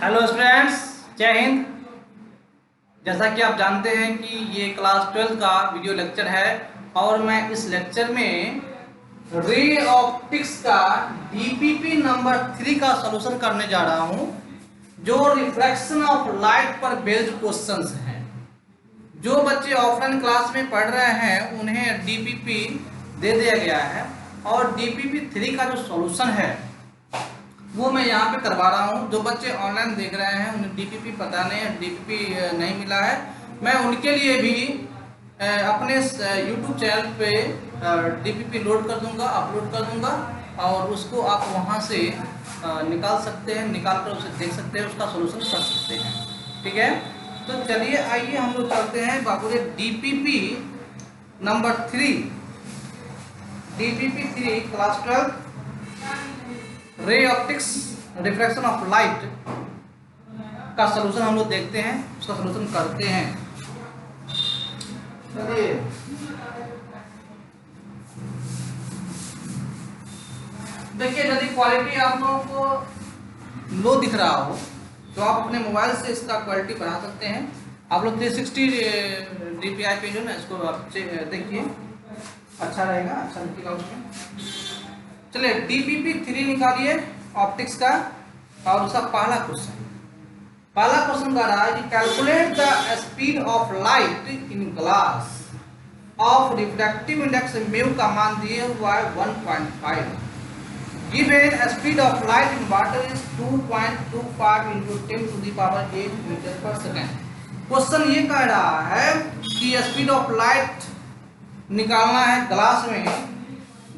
Hello students, जय हिंद। जैसा कि आप जानते हैं कि ये क्लास 12 का वीडियो लेक्चर है और मैं इस लेक्चर में रे ऑप्टिक्स का डीपीपी नंबर 3 का सॉल्यूशन करने जा रहा हूं, जो रिफ्लेक्शन ऑफ लाइट पर बेस्ड क्वेश्चंस हैं। जो बच्चे ऑफलाइन क्लास में पढ़ रहे हैं उन्हें डीपीपी दे दिया गया है और डीपीपी 3 का जो सॉल्यूशन है वो मैं यहाँ पे करवा रहा हूँ। जो बच्चे ऑनलाइन देख रहे हैं उन्हें डीपीपी पता नहीं है, डीपीपी नहीं मिला है, मैं उनके लिए भी अपने यूट्यूब चैनल पे डीपीपी लोड कर दूंगा, अपलोड कर दूंगा और उसको आप वहाँ से निकाल सकते हैं, निकाल कर उसे देख सकते हैं, उसका सोल्यूशन कर सकते हैं। ठीक है, तो चलिए आइए हम लोग चलते हैं बाबू रे DPP number 3, DPP 3 class 12 ray optics reflection of light का सलूशन हम लोग देखते हैं, उसका सलूशन करते हैं। चलिए देखिए, यदि क्वालिटी आप लोगों को लो दिख रहा हो तो आप अपने मोबाइल से इसका क्वालिटी बढ़ा सकते हैं। आप लोग 360 DPI पे जो ना इसको आप देखिए, अच्छा रहेगा, अच्छा दिखेगा उसमें। चलिए डीपीपी 3 निकालिए ऑप्टिक्स का और उसका पहला क्वेश्चन कह रहा है कि calculate the speed of light in glass of refractive index mu का मान दिए हुआ है 1.5। Given speed of light in water is 2.25 × 10⁸ metre per second. Question ये कह रहा है कि स्पीड ऑफ लाइट निकालना है ग्लास में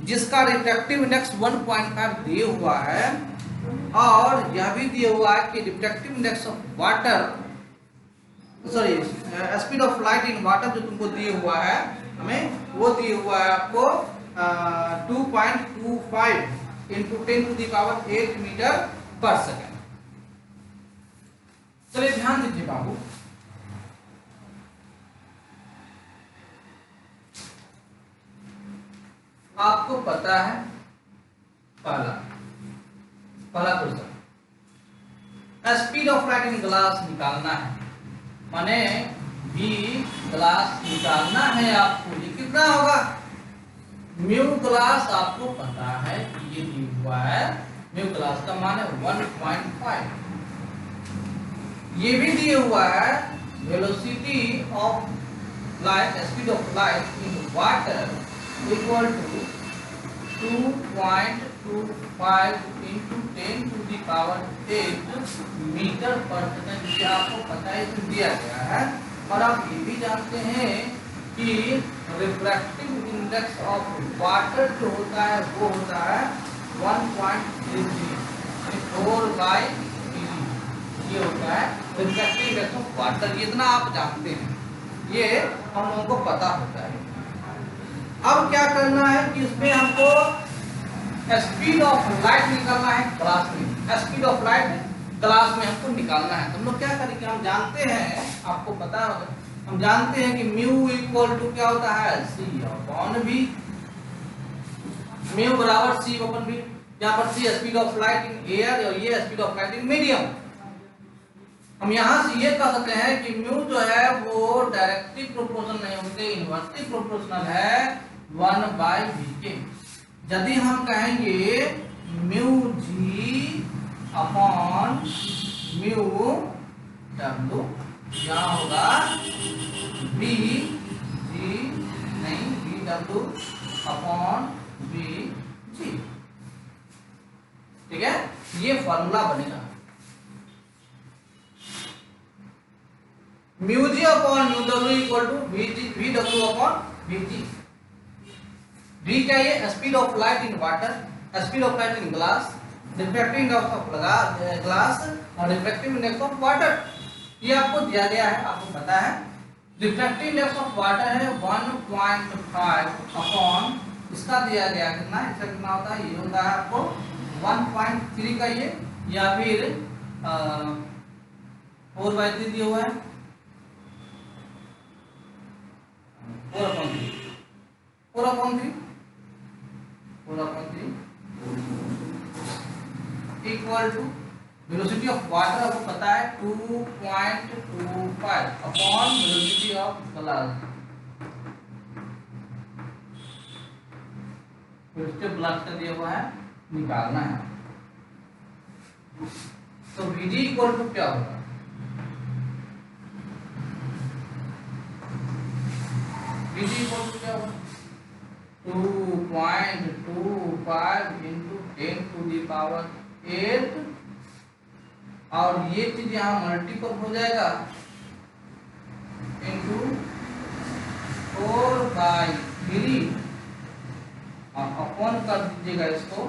जिसका रिफ्रैक्टिव इंडेक्स 1.5 दिए हुआ है और यह भी दिया हुआ है कि refractive index of water, sorry speed of light in water जो तुमको दिए हुआ है, हमें वो दिए हुआ है आपको 2.25 × 10⁸ मीटर पर सेकेंड। चलिए ध्यान दीजिए बाबू, आपको पता है पहला question speed of light in glass निकालना है, माने भी ग्लास निकालना है आपको। ये कितना होगा? म्यू ग्लास आपको पता है कि ये दिया हुआ है, म्यू ग्लास का मान है 1.5। ये भी दिया हुआ है velocity of light, speed of light in water equal to 2.25 × 10⁸ metre per second. ये आपको पता है, इसमें दिया गया है। और आप ये भी जानते हैं कि रिफ्रैक्टिव इंडेक्स ऑफ वाटर जो होता है वो होता है 1.33, 4/3। ये होता है रिफ्रैक्टिव इंडेक्स ऑफ वाटर। ये इतना आप जानते हैं, ये हम लोगों को पता होता है। अब क्या करना है कि इसमें हमको स्पीड ऑफ लाइट निकालना है ग्लास में। स्पीड ऑफ लाइट ग्लास में हमको निकालना है। तो हम लोग क्या करेंगे, हम जानते हैं, आपको पता होगा, हम जानते हैं कि म्यू इक्वल टू क्या होता है, C/V। म्यू बराबर C/V, यहाँ पर C speed of light in air और ये speed of light in medium. हम यहाँ से ये कह सकते हैं कि म्यू जो है वो डायरेक्टली प्रोपोर्शनल नहीं होते, इनवर्सली प्रोपोर्शनल है 1/V के। यदि हम कहेंगे mu G upon mu W, यहाँ होगा V G नहीं VW अपॉन VG। ठीक है, ये फॉर्मूला बनेगा। Mu G upon mu W equal to VW upon VG। V क्या है? Speed of light in water, speed of light in glass, refractive index of glass और refractive index of water. ये आपको दिया गया है, आपको पता है। रिफ्रैक्टिव इंडेक्स ऑफ वाटर है 1.5 अपॉन इसका दिया गया कितना, इसका कितना होता है, ये होता है आपको 1.3 का ये, या फिर 4/3 दिया हुआ है, 4/3 equal to velocity of water आपको पता है 2.25 upon velocity of glass. Velocity of glass का दिया हुआ है, निकालना है। तो Vg इक्वल टू क्या होगा? Vg इक्वल टू क्या होगा? 2.25 इंटू 10 टू दी पावर 8, और ये चीज यहाँ मल्टीपल हो जाएगा इंटू 4/3 अपॉन कर दीजिएगा इसको,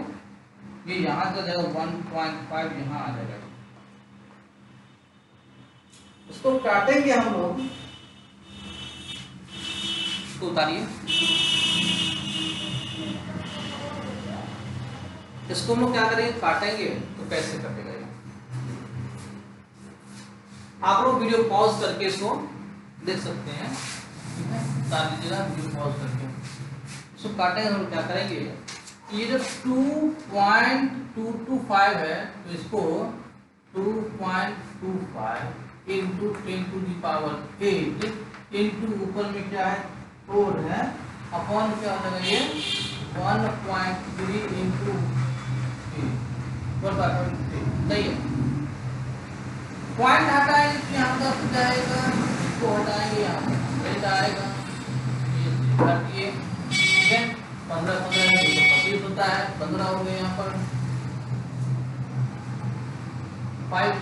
ये यहाँ का जाएगा 1.5 यहाँ आ जाएगा। इसको काटेंगे हम लोग, इसको उतारिए, इसको हम लोग क्या करेंगे, काटेंगे। तो कैसे कटेगा ये? आप लोग वीडियो पॉज करके इसको देख सकते हैं, ठीक है? उतार लीजिएगा वीडियो पॉज करके, इसको काटेंगे। हम क्या करेंगे, ये जो 2.225 है तो इसको 2.25 into 10 to the power 8 into ऊपर में क्या है 4 है, अपॉन क्या हो जाएगा ये 1.3 इंटू 4/3। सही है। पॉइंट हटाएंगे तो यहाँ पर जाएगा, इसको हटाएंगे यहाँ पर आएगा, ये काटिए, ठीक है। 15 25 होता है, 15 हो गए यहाँ पर 5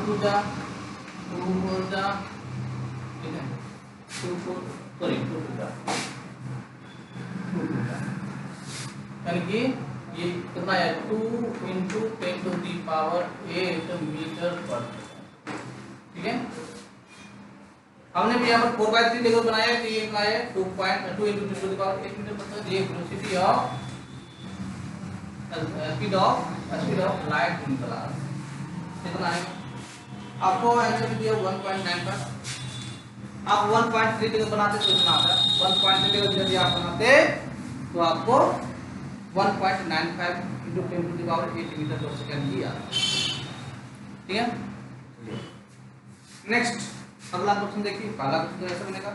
टू जा 2 4 जा, ठीक है, 2 4 सॉरी 2 टू जा, यानी कि ये कितना है 2 into 10 to the power 8 metre per second, ठीक है। हमने भी यहाँ पर 4/3 लेकर बनाया तो ये क्या है 2.2 into 10 to the power 8 metre per second. ये velocity of speed of light in glass कितना है, आपको आंसर दिया 1.95। आप 1.3 लेकर बनाते तो इतना आता है, 1.3 लेकर यदि आप बनाते तो आपको 1.95 into 10 to the power 8 metre per second ही आता है, ठीक है। नेक्स्ट अगला क्वेश्चन देखिए, पहला क्वेश्चन कैसे बनेगा,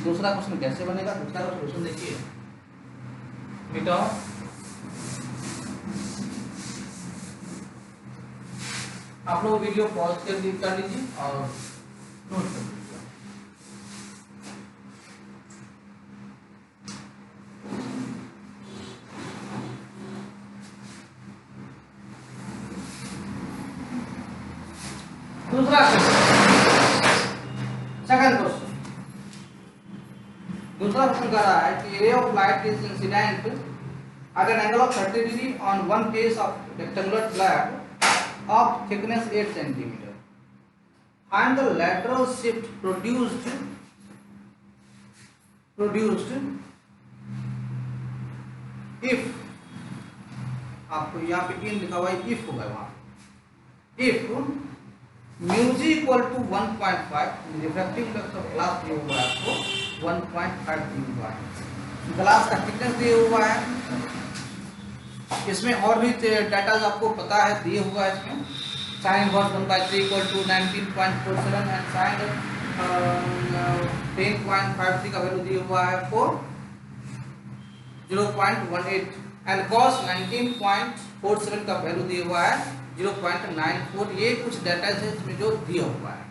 दूसरा क्वेश्चन कैसे बनेगा, दूसरा क्वेश्चन देखिए। मिटाओ, आप लोग वीडियो पॉज कर लीजिए और नोट कर लीजिए। दूसरा क्वेश्चन, सेकंड क्वेश्चन, दूसरा क्वेश्चन कह रहा है कि ray of light is incident at an angle of 30 degree on one face of rectangular slab of thickness 8 cm. Find the lateral shift produced if, आपको यहाँ पे इन लिखा हुआ है, if होगा वहाँ, if mu g equal to 1.5, refractive index of glass दिया हुआ है आपको 1.5 दिया हुआ है, ग्लास का थिकनेस दिया हुआ है, इसमें और भी डाटा आपको पता है दिए हुआ है। इसमें sin inverse 1/3 equal to 19.47 and sin 10.53 का वैल्यू दिया हुआ है आपको 0.18 एंड cos 19.47 का वैल्यू दिया हुआ है 0.94। ये कुछ डाटा है इसमें जो दिया हुआ है,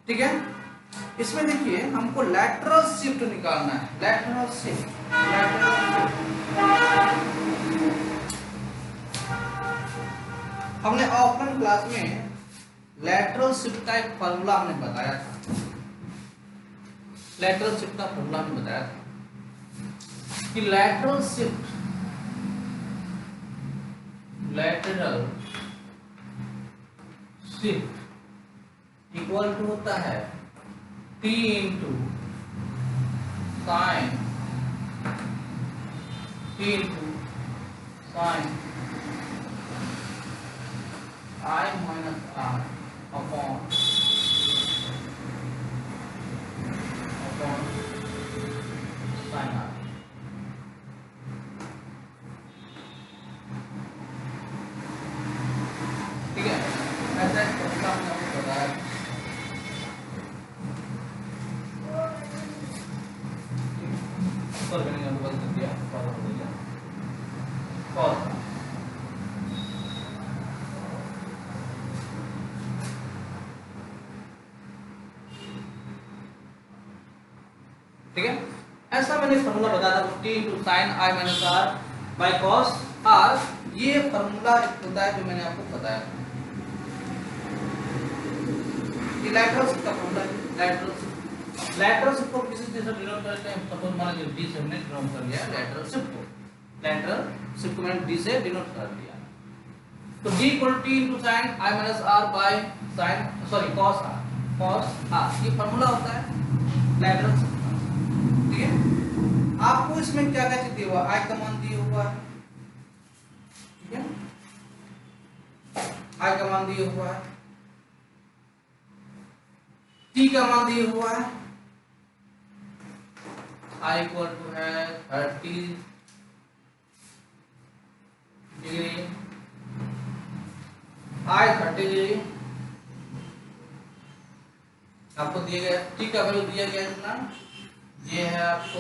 ठीक है। इसमें देखिए हमको लैटरल शिफ्ट निकालना है, लैटरल शिफ्ट। हमने ऑफलाइन क्लास में लैटरल शिफ्ट का एक फॉर्मूला हमने बताया था, लैटरल शिफ्ट का फॉर्मूला हमने बताया था कि लैटरल शिफ्ट इक्वल टू होता है T into sine I minus R upon sin R, sorry मैंने यहाँ गलत कर दिया, cos r। ठीक है, ऐसा मैंने फॉर्मूला बताया था t into sin I minus r by cos r। ये फॉर्मूला होता है जो मैंने आपको बताया था, ये लैटरल शिफ्ट का फॉर्मूला है। लैटरल शिफ्ट को किसी चीज से डिनोट करते हैं, सपोज मान लीजिए d से हमने डिनोट कर लिया लैटरल शिफ्ट को, लैटरल शिफ्ट को मैंने d से डिनोट कर दिया। तो d equal t into sin I minus r by sin cos r, ये फॉर्मूला होता है लैटरल शिफ्ट। ठीक है, आपको इसमें क्या क्या चीज दिया हुआ, I का मान दिया हुआ है, ठीक है, I का मान दिया हुआ है, T का मान दिया हुआ है, I इक्वल टू है 30 डिग्री, I 30 डिग्री आपको दिया गया। T का वैल्यू दिया गया इतना, ये है आपको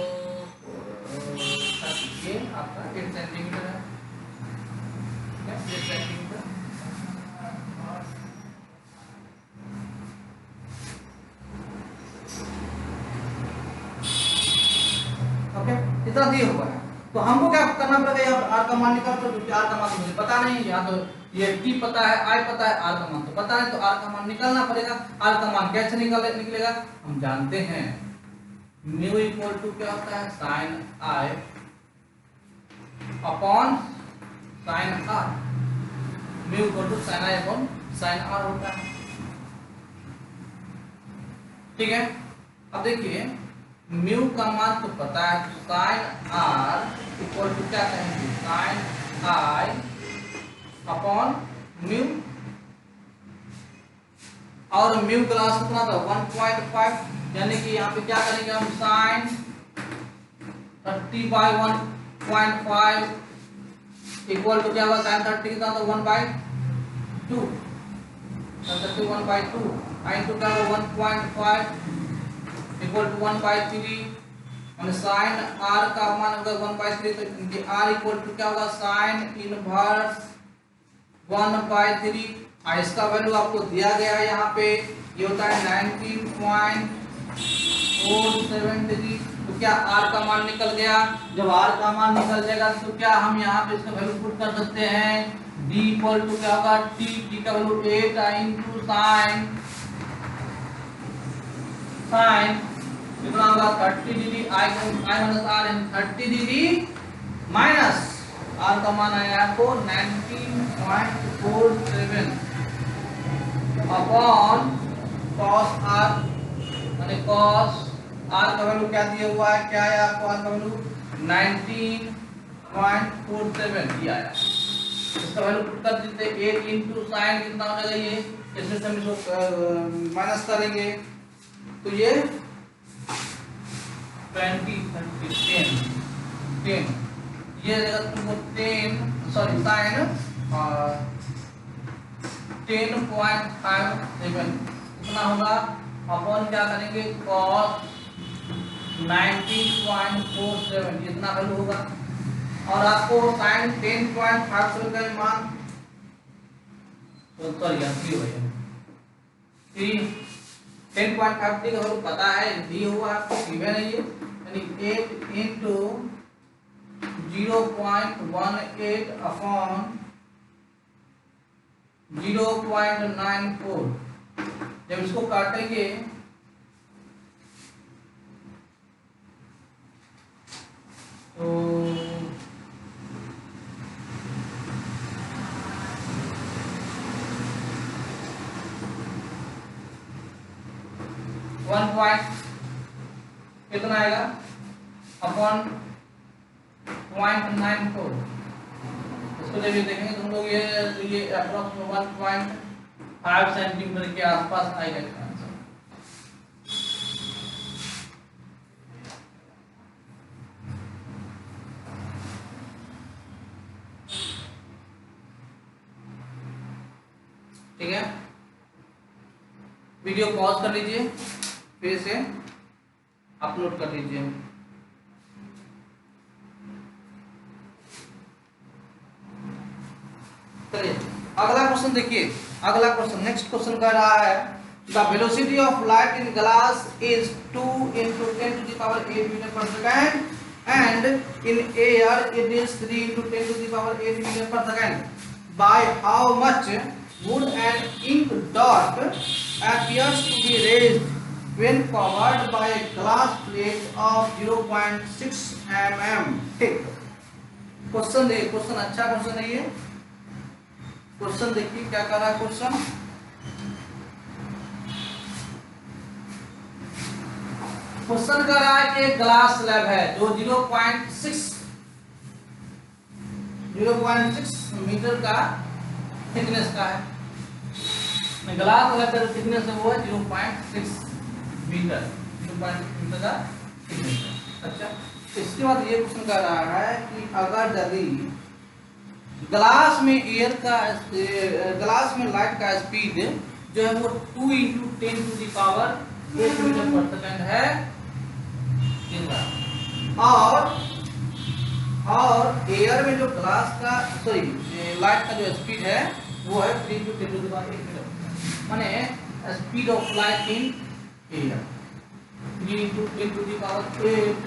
ये आपका 8 सेंटीमीटर है, 8 सेंटीमीटर। ओके, इतना दिया हुआ है। तो हमको क्या करना पड़ेगा, यहाँ पर r का मान निकालना, तो r का मान तो मुझे पता नहीं, यहाँ तो ये t पता है, I पता है, r का मान तो पता नहीं, तो r का मान निकालना पड़ेगा। r का मान कैसे निकलेगा, हम जानते हैं म्यू इक्वल टू क्या होता है sine I upon sine r, mu equal to sine I upon sine r होता है। ठीक है, अब देखिए म्यू का मान तो पता है, तो साइन r इक्वल टू क्या कहेंगे साइन I अपॉन म्यू, और म्यू क्लास कितना था 1.5, यानी कि यहाँ पे क्या करेंगे हम साइन 30 बाई 1.5 इक्वल टू क्या होगा साइन 30 कितना था 1/2, 31/2 इंटू क्या होगा 1.5 इक्वल टू 1/3, और साइन r का मान होगा 1/3, तो r इक्वल टू क्या होगा साइन इनवर्स 1/3। इसका वैल्यू आपको दिया गया है यहाँ पे, ये होता है 19.47 डिग्री। तो क्या r का मान निकल गया, जब r का मान निकल जाएगा तो क्या हम यहाँ पे इसका वैल्यू पुट कर सकते हैं, d इक्वल टू क्या होगा t का वैल्यू 8 इंटू साइन कितना होगा 30 degree, I minus r 30 degree minus r का मान आया आपको 19.47 अपॉन cos r, माने cos r का वैल्यू क्या दिया हुआ है, क्या है आपको r का वैल्यू 19.47 दिया है। इसका वैल्यू पुट कर देते 8 इंटू साइन कितना हो जाएगा, ये इसमें से हम इसको माइनस करेंगे तो ये 20 10 ये रहेगा तुमको 10 सॉरी साइन 10.57 कितना होगा, अपॉन क्या करेंगे cos 19.47 इतना वैल्यू होगा, और आपको साइन 10.57 का मान तो सॉरी यहाँ 10.53 का वैल्यू पता है, दिया हुआ है आपको गिवन है ये, यानी 8 इंटू 0.18 अपॉन 0.94, जब इसको काटेंगे तो 1 पॉइंट कितना आएगा अपॉन 0.94, इसको जब ये देखेंगे तुम लोग ये अप्रोक्स 1.5 सेंटीमीटर के आसपास आएगा इसका आंसर। ठीक है, वीडियो पॉज कर लीजिए, फिर से अपलोड कर लीजिए। क्वेश्चन देखिए, अगला क्वेश्चन, नेक्स्ट क्वेश्चन कह रहा है the velocity of light in glass is 2 into 10 to the power 8 meter per second and in air it is 3 into 10 to the power 8 meter per second. By how much would an ink dot appears to be raised when covered by a glass plate of 0.6 mm thick? Question देखिए, question अच्छा question है ये। Question देखिए क्या कर रहा है question. Question कर रहा है कि ग्लास स्लैब है जो 0.6 मीटर का थिकनेस का है। ग्लास स्लैब का जो थिकनेस है वो है 0.6 मीटर, 0.6 मीटर का थिकनेस है। अच्छा, इसके बाद ये क्वेश्चन कर रहा है कि अगर यदि ग्लास में एयर का ग्लास में लाइट का स्पीड जो है वो 2 into 10 to the power 8 metre per second है, और एयर में जो ग्लास का लाइट का जो स्पीड है वो है 3 into 10 to the power 8 metre, माने speed of light in air 3 into 10 to the power 8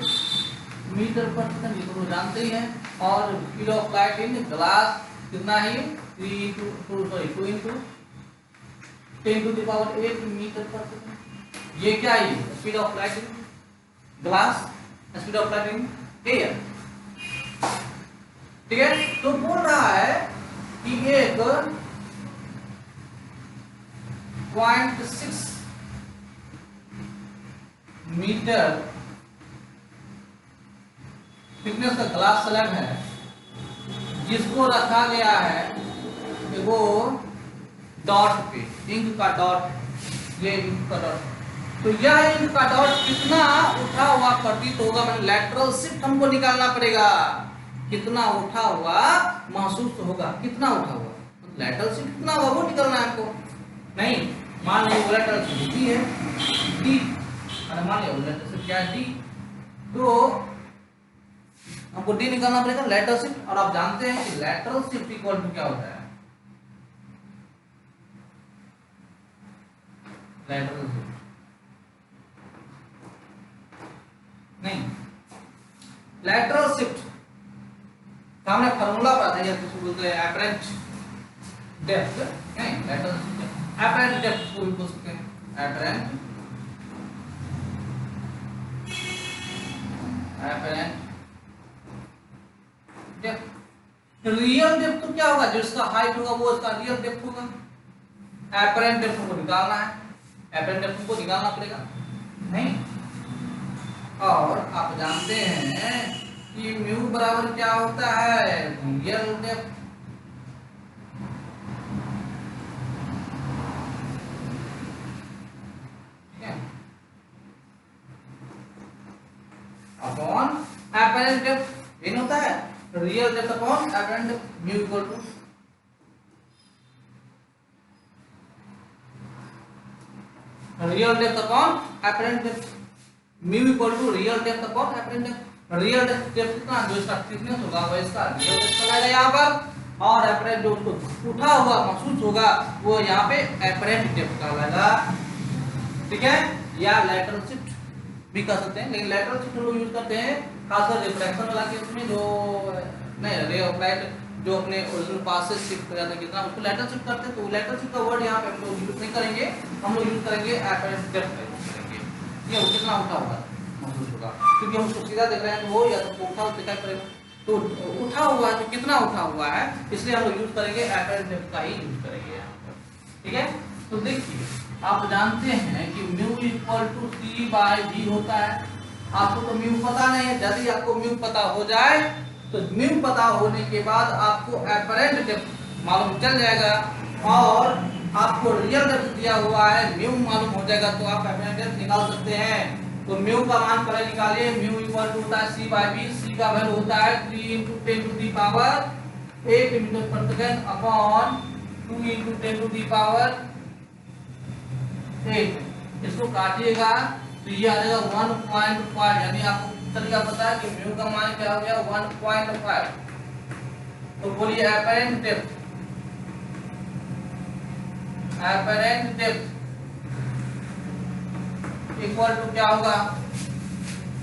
metre per second, ये तो जानते ही हैं। और speed of light in glass कितना है, 2 into 10 to the power 8 metre per second. ये क्या है, speed of light in glass, speed of light in air. ठीक है, तो बोल रहा है कि एक 0.6 मीटर थिकनेस का ग्लास स्लैब है जिसको रखा गया है वो डॉट पे, इंक का डॉट, ये इंक का डॉट। तो यह इंक का डॉट कितना उठा हुआ प्रतीत होगा, मतलब लैटरल शिफ्ट हमको निकालना पड़ेगा, कितना उठा हुआ महसूस होगा, कितना उठा हुआ, लैटरल शिफ्ट कितना होगा वो निकालना है हमको। नहीं, मान लीजिए लैटरल शिफ्ट डी है, डी, अरे मान लीजिए लैटरल शिफ्ट क्या है, डी, तो हमको डी निकालना पड़ेगा, लैटरल शिफ्ट। और आप जानते हैं कि लैटरल शिफ्ट इक्वल टू क्या होता है, लैटरल शिफ्ट नहीं, लैटरल शिफ्ट का हमने फार्मूला पढ़ा था, जैसे बोलते हैं अपरेंट डेप्थ, नहीं लैटरल शिफ्ट अपरेंट डेप्थ को भी बोल सकते हैं, अपरेंट डेप्थ। रियल डेप्थ तो क्या होगा, जो इसका हाइट होगा वो इसका रियल डेप्थ होगा। अपरेंट डेप्थ को निकालना है, अपरेंट डेप्थ को निकालना पड़ेगा, नहीं। और आप जानते हैं कि म्यू बराबर क्या होता है, real depth upon apparent depth, ये होता है real depth upon apparent depth, mu equal to real depth upon apparent depth, mu equal to real depth upon apparent depth. Real depth कितना, जो इसका थिकनेस होगा वो इसका रियल डेप्थ लगाएगा यहाँ पर, और अपरेंट जो उसको उठा हुआ महसूस होगा वो यहाँ पे अपरेंट डेप्थ का लगाएगा। ठीक है, या लैटरल शिफ्ट भी कर सकते हैं, लेकिन लैटरल शिफ्ट हम लोग यूज करते हैं खासकर रिफ्रैक्शन वाला केस में, जो नहीं रे ऑफ लाइट जो अपने ओरिजिनल पाथ से शिफ्ट हो जाता है कितना, उसको लैटरल शिफ्ट करते हैं। तो लैटरल शिफ्ट का वर्ड यहाँ पे हम लोग यूज नहीं करेंगे, हम लोग यूज करेंगे अपरेंट डेप्थ करेंगे। ये कितना उठा होगा महसूस होगा, क्योंकि हम उसको सीधा देख रहे हैं तो वो या तो उठा दिखाई पड़ेगा, तो उठा हुआ है तो कितना उठा हुआ है, इसलिए हम लोग यूज करेंगे अपरेंट डेप्थ का ही यूज करेंगे यहाँ पर। ठीक है, तो देखिए आप जानते हैं कि mu equal to C by V होता है। आपको तो म्यू पता नहीं है, यदि आपको म्यू पता हो जाए तो म्यू पता होने के बाद आपको अपरेंट डेप्थ मालूम चल जाएगा, और आपको रियल डेप्थ दिया हुआ है म्यू मालूम हो जाएगा, तो आप अपरेंट डेप्थ निकाल सकते हैं। तो म्यू का मान पहले निकालिए, म्यू इक्वल टू होता है सी बाय वी, सी का वैल्यू होता है 3 into 10 to the power 8 metre per second upon 2 into 10 to the power 8। इसको काटिएगा तो ये आ जाएगा 1.5, यानी आपको तरीका पता है कि म्यू का मान क्या हो गया 1.5। तो बोलिए apparent depth apparent depth equal to क्या होगा,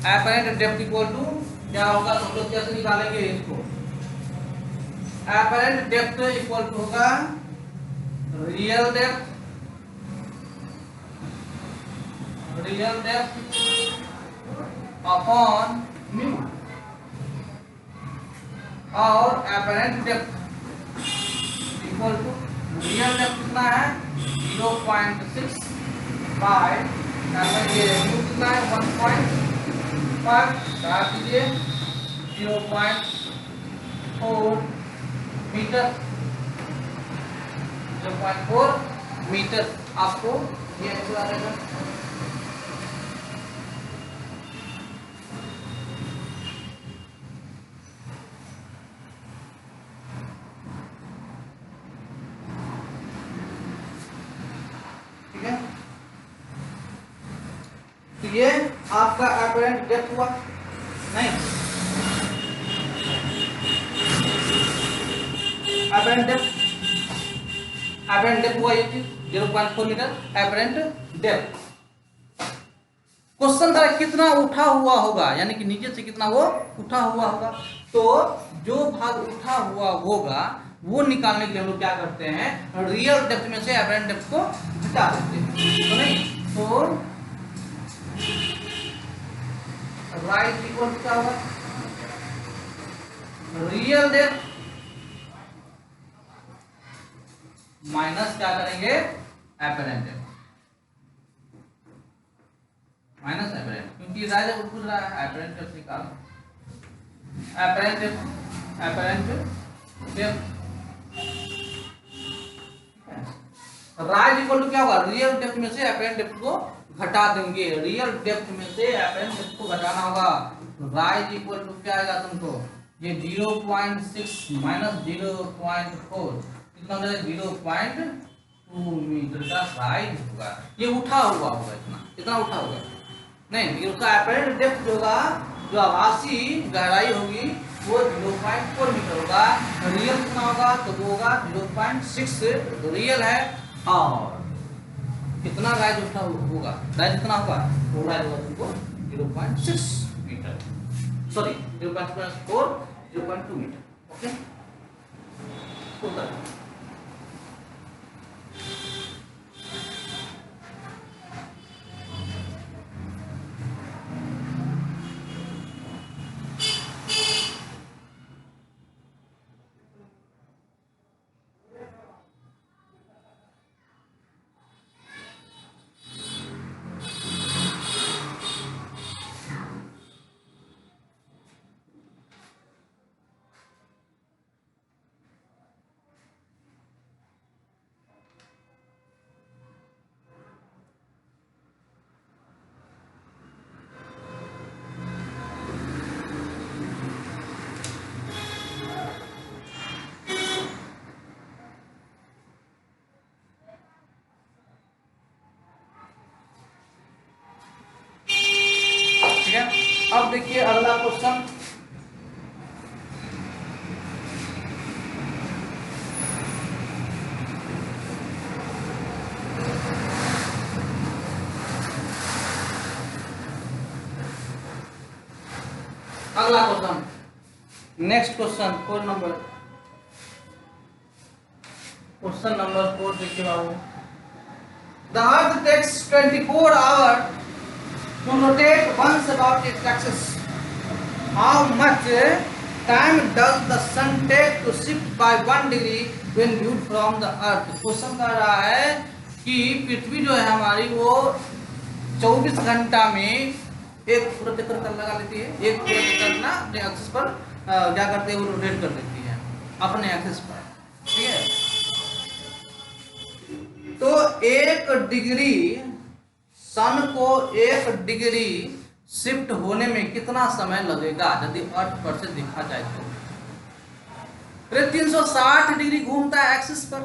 एपरेंट डेप्थ इक्वल टू क्या होगा, तो हम लोग कैसे निकालेंगे इसको, एपरेंट डेप्थ इक्वल टू होगा real depth, real depth upon mu, और apparent depth equal to real depth कितना है 0.6 बाय ये म्यू कितना है 1.5 काट दीजिए 0.4 मीटर, 0.4 मीटर आपको ये आंसर आ जाएगा। ठीक है, तो ये आपका एपरेंट डेप्थ हुआ नहीं, एपरेंट डेप्थ हुआ ये चीज 0.4 मीटर एपरेंट डेप्थ। क्वेश्चन था कितना उठा हुआ होगा, यानी कि नीचे से कितना वो उठा हुआ होगा, तो जो भाग उठा हुआ होगा वो निकालने के लिए हम लोग क्या करते हैं, रियल डेप्थ में से एपरेंट डेप्थ को घटा देते हैं, तो नहीं तो राइट इक्वल क्या होगा, रियल डेप्थ माइनस क्या करेंगे एपरेंट डेप्थ, माइनस एपरेंट, क्योंकि राइट पूछ रहा है एपरेंट डेप्थ निकालो, apparent depth right equal to क्या होगा, रियल डेप्थ में से एपरेंट डेप्थ को घटा देंगे, रियल डेप्थ में से एपरेंट डेप्थ को घटाना होगा, राइट इक्वल टू क्या आएगा तुमको, ये 0.6 माइनस 0.4 कितना हो जाएगा 0.2 मीटर का राइज होगा, ये उठा हुआ होगा, इतना उठा होगा नहीं, लेकिन उसका एपरेंट डेप्थ होगा, जो आभासी गहराई होगी वो 0.4 मीटर होगा, रियल कितना होगा तो वो होगा 0.6, तो रियल है, और कितना राइज उठा होगा, राइज कितना होगा, वो राइज होगा तुमको 0.6 मीटर, सॉरी 0.4 0.2 मीटर, ओके। अब देखिए अगला क्वेश्चन, अगला question, next question question number 4 देखिए बाबू, the earth takes 24 hour to rotate once about its axis. How much time does the sun take to shift by 1 degree when viewed from the earth? Question कर रहा है कि पृथ्वी जो है हमारी वो 24 घंटा में एक पूरा चक्कर कर लगा लेती है, एक पूरा चक्कर ना अपने एक्सिस पर क्या करते हैं वो रोटेट कर देती है अपने एक्सिस पर, ठीक है। तो 1 डिग्री सन को 1 डिग्री शिफ्ट होने में कितना समय लगेगा यदि अर्थ पर से देखा जाए तो, 360 डिग्री घूमता है एक्सिस पर,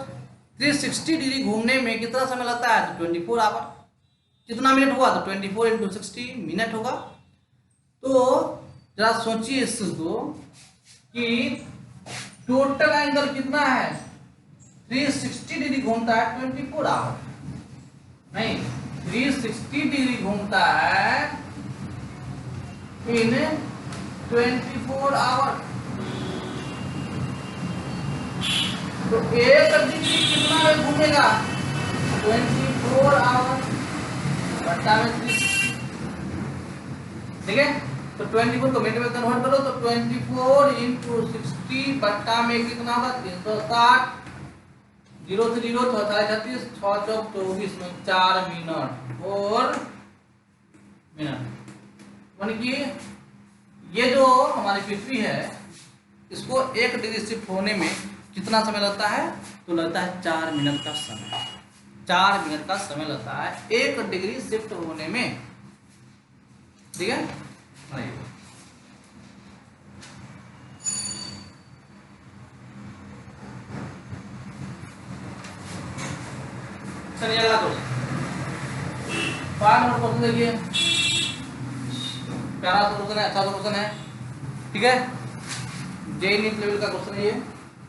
360 डिग्री घूमने में कितना समय लगता है तो 24 आवर, कितना मिनट हुआ तो 24 × 60 मिनट होगा। तो जरा सोचिए इसको कि टोटल एंगल कितना है 360 डिग्री घूमता है 24 आवर, नहीं 360 डिग्री घूमता है इन 24 आवर। तो एक डिग्री कितना में घूमेगा 24 आवर बट्टा में 360, ठीक है। तो 24 को मिनट में कन्वर्ट करो तो 24 इंटू 60 बट्टा में कितना होगा 360, 0 से 0 तो 36, 6 चौक 24 में 4 मिनट 4 मिनट। मान कि ये जो हमारी पृथ्वी है इसको 1 डिग्री शिफ्ट होने में कितना समय लगता है, तो लगता है 4 मिनट का समय, 4 मिनट का समय लगता है 1 डिग्री शिफ्ट होने में, ठीक है। चलिए अगला क्वेश्चन, 5 नंबर क्वेश्चन देखिए, प्यारा सा क्वेश्चन है, अच्छा सा क्वेश्चन है, ठीक है। जेई नीट लेवल का क्वेश्चन है ये।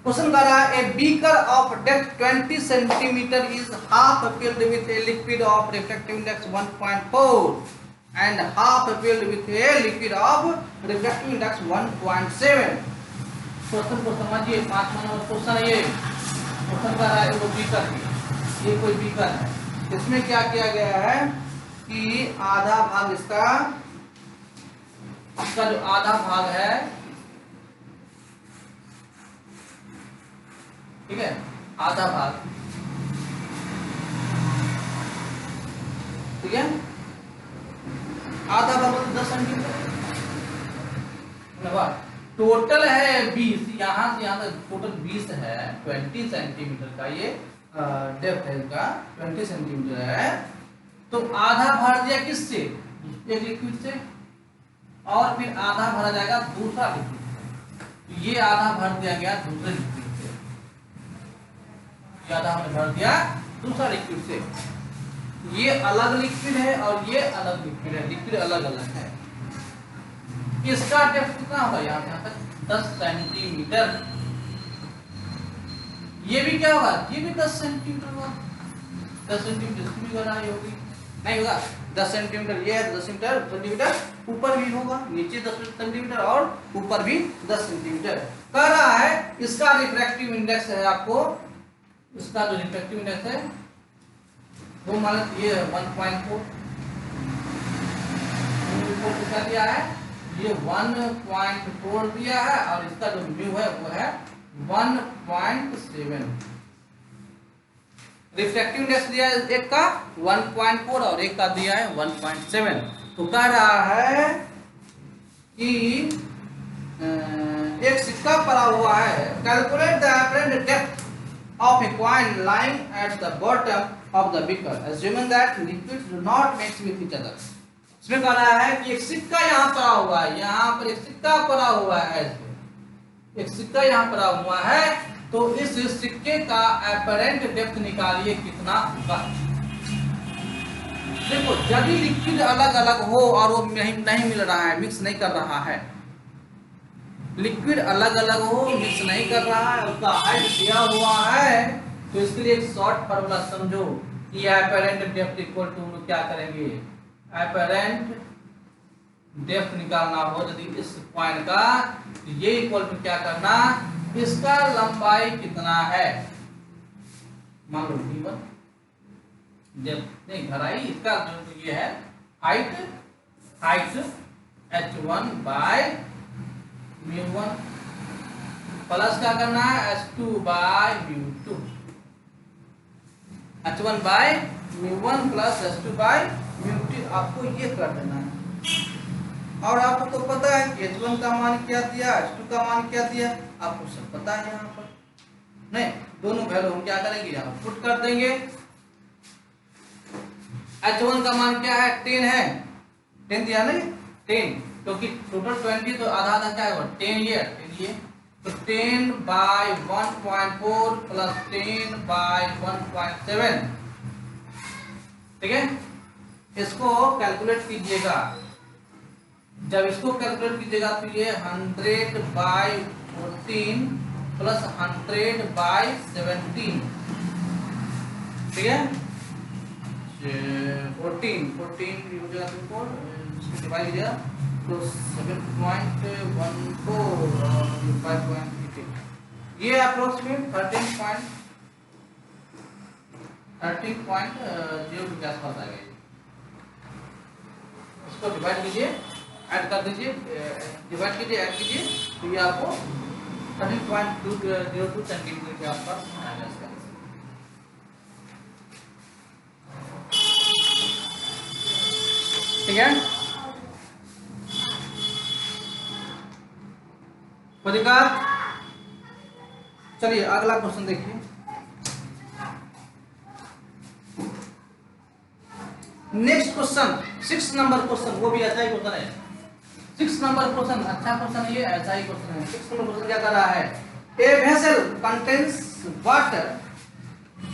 क्वेश्चन कर रहा है a beaker of depth 20 centimetre is half filled with a liquid of refractive index 1.4 and half filled with a liquid of refractive index 1.7। Question को समझिए, 5 नंबर क्वेश्चन है ये। क्वेश्चन कर रहा है वो बीकर की, ये कोई बीकर है, इसमें क्या किया गया है कि आधा भाग इसका जो आधा भाग है, ठीक है, आधा भाग, ठीक है, आधा भाग 10 सेंटीमीटर, टोटल है 20, यहाँ से यहाँ तक टोटल 20 है, 20 सेंटीमीटर का ये डेप्थ है इसका 20 सेंटीमीटर है। तो आधा भर दिया किससे, एक लिक्विड से, और फिर आधा भरा जाएगा दूसरा लिक्विड से। ये आधा भर दिया गया दूसरे लिक्विड से, ये आधा हमने भर दिया दूसरा लिक्विड से। ये अलग लिक्विड है और ये अलग लिक्विड है, लिक्विड अलग अलग है। इसका डेप्थ कितना होगा, यहाँ से यहाँ तक 10 सेंटीमीटर। ये भी क्या होगा, ये भी 10 सेंटीमीटर होगा, 10 सेंटीमीटर इसकी भी गहराई होगी, नहीं होगा 10 सेंटीमीटर, ये है 10 सेंटीमीटर, ऊपर भी होगा, नीचे 10 सेंटीमीटर और ऊपर भी 10 सेंटीमीटर। कह रहा है इसका रिफ्रैक्टिव इंडेक्स है, आपको इसका जो रिफ्रैक्टिव इंडेक्स है वो मान ये 1.4 क्या दिया है, ये 1.4 दिया है, और इसका जो म्यू है वो है 1.7। रिफ्रैक्टिव इंडेक्स दिया है एक का 1.4 और एक का दिया है 1.7। तो कह रहा है कि एक सिक्का पड़ा हुआ है, calculate the apparent depth of a coin lying at the bottom of the beaker assuming that liquids do not mix with each other। इसमें कह रहा है कि एक सिक्का यहाँ पड़ा हुआ है, यहाँ पर एक सिक्का पड़ा हुआ है, एक सिक्का यहाँ पड़ा हुआ है, तो इस सिक्के का अपरेंट डेप्थ निकालिए कितना होगा। देखो यदि लिक्विड अलग अलग हो और वो नहीं मिल रहा है, मिक्स नहीं कर रहा है, लिक्विड अलग अलग हो, मिक्स नहीं कर रहा है, उसका हाइट दिया हुआ है, तो इसके लिए एक शॉर्ट फार्मूला समझो कि अपरेंट डेप्थ इक्वल टू क्या करेंगे, अपरेंट डेप्थ निकालना हो यदि इस पॉइंट का, तो ये इक्वल टू क्या करना, इसका लंबाई कितना है, मान लो d1 डेप्थ नहीं गहराई, इसका जो ये है हाइट h1 बाय μ1 प्लस क्या करना है h2 bye μ2, h1 bye μ1 plus h2 bye μ2, आपको ये कर देना है। और आपको तो पता है कि h1 का मान क्या दिया, h2 का मान क्या दिया, आपको सब पता है। यहाँ पर नहीं, दोनों वैल्यू हम क्या करेंगे, यहाँ पुट कर देंगे। h1 का मान क्या है, 10 है, 10 दिया नहीं, 10, क्योंकि टोटल 20 तो आधा आधा क्या है 10 ये, तो 10 बाय 1.4 प्लस 10 बाय 1.7, ठीक है। इसको कैलकुलेट कीजिएगा, जब इसको कैलकुलेट कीजिएगा तो ये 100 बाय 14 प्लस 100/17, ठीक है। 14 हो जाएगा, डिवाइड कीजिएगा तो 7.14 और 5.8, ये अप्रोक्सीमेट 13.02 के आसपास आ गई। इसको डिवाइड कीजिए, ऐड कर दीजिए, डिवाइड कीजिए, ऐड कीजिए, तो ये आपको 13.202 सेंटीमीटर के आसपास आएगा इसका। ठीक है, कोई दिक्कत? चलिए अगला क्वेश्चन देखिए। नेक्स्ट क्वेश्चन 6 नंबर क्वेश्चन, वो भी ऐसा ही क्वेश्चन है। 6 नंबर क्वेश्चन अच्छा क्वेश्चन है, ये ऐसा ही क्वेश्चन है। 6 नंबर क्वेश्चन क्या कर रहा है? A vessel contains water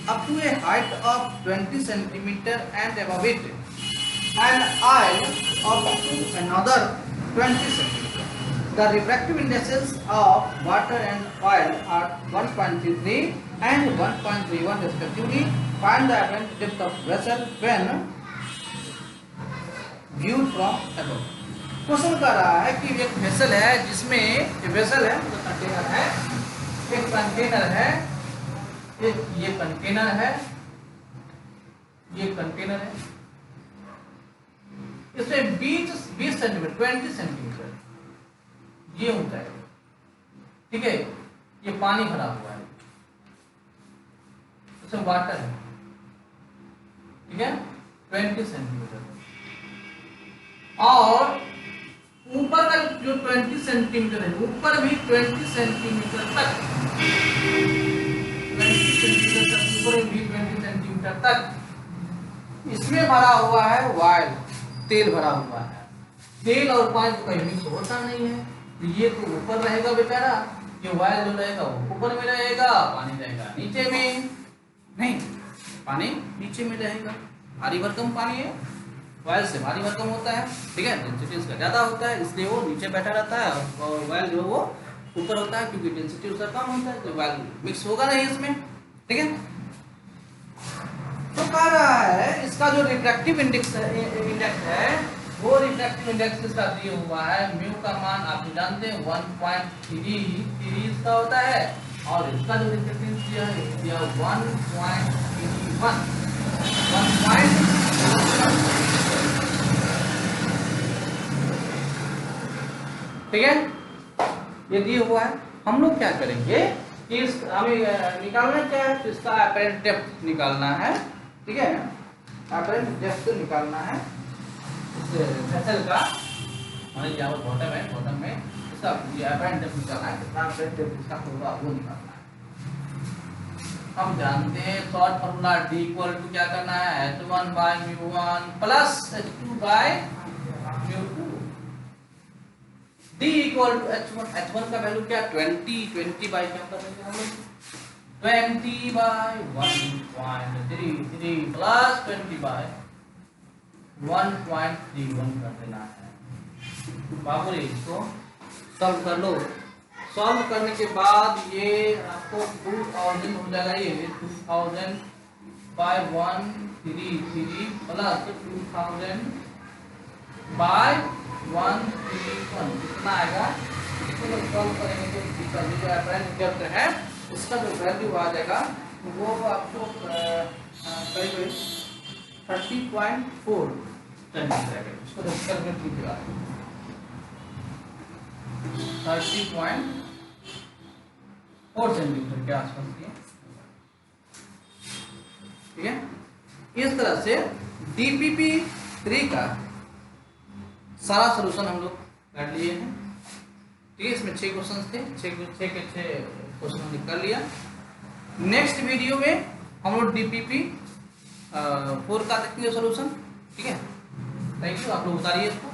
up to a height of 20 centimetre and above it and oil up to another 20 centimeter. The refractive indices of water and oil are 1.33 and 1.31 respectively. Find the apparent depth of vessel when viewed from above. Question कर रहा है कि एक vessel है, जिसमें vessel है तो container है, एक कंटेनर है, ये कंटेनर है, ये कंटेनर है, इसमें 20 सेंटीमीटर 20 सेंटीमीटर ये ऊंचा है, ठीक है। ये पानी भरा हुआ है, इसमें वाटर है, ठीक है, 20 सेंटीमीटर। और ऊपर का जो 20 सेंटीमीटर है, ऊपर भी 20 सेंटीमीटर तक, 20 सेंटीमीटर तक, ऊपर भी 20 सेंटीमीटर तक इसमें भरा हुआ है ऑयल, तेल भरा हुआ है। तेल और पानी तो कहीं मिक्स होता नहीं है, तो ये तो ऊपर रहेगा बेचारा, ये ऑयल जो रहेगा वो ऊपर में रहेगा, पानी रहेगा नीचे में, नहीं पानी नीचे में रहेगा। भारी भरकम पानी है, ऑयल से भारी भरकम होता है, ठीक है, डेंसिटी इसका ज्यादा होता है, इसलिए वो नीचे बैठा रहता है, और ऑयल जो है वो ऊपर होता है, क्योंकि डेंसिटी उसका कम होता है, तो ऑयल मिक्स होगा नहीं इसमें, ठीक है। तो कह रहा है इसका जो रिफ्रैक्टिव इंडेक्स है, वो रिफ्रैक्टिव इंडेक्स इसका दिया हुआ है, म्यू का मान आप जानते हैं 1.33 इसका होता है, और इसका जो रिफ्रैक्टिव दिया है 1.31, ठीक है, ये दिया हुआ है। हम लोग क्या करेंगे कि हमें निकालना क्या है, तो इसका अपैरेंट डेप्थ निकालना है, ठीक है, अपैरेंट डेप्थ निकालना है इस वेसल का, मान लीजिए बॉटम है, बॉटम में इसका अपैरेंट डेप्थ निकालना है, कितना अपैरेंट डेप्थ इसका होगा वो निकालना है। हम जानते हैं short formula D equal to क्या करना है, H1/μ1 plus H2/μ2। D equal to H1 का वैल्यू क्या 20 बाई क्या कर देंगे हम लोग 20/1.33 प्लस 20/1.31 कर देना है। बाबू इसको सॉल्व कर लो। सॉल्व करने के बाद ये आपको 2000 हो जाएगा, ये 2000/133 प्लस 2000/131 कितना आएगा, इसको सॉल्व करेंगे तो इसका जो अपैरेंट डेप्थ है इसका जो वैल्यू आ जाएगा वो आपको करीब 30.4 सेंटीमीटर है। इसको कैलकुलेट कीजिएगा 30.4 सेंटीमीटर के आसपास है, ठीक है। इस तरह से DPP3 का सारा सलूशन हम लोग कर लिए हैं, ठीक है। इसमें 6 क्वेश्चन थे, 6 क्वेश्चन हमने कर लिया। नेक्स्ट वीडियो में हम लोग DPP4 का देखेंगे सलूशन, ठीक है। थैंक यू, आप लोग उतारिए इसको।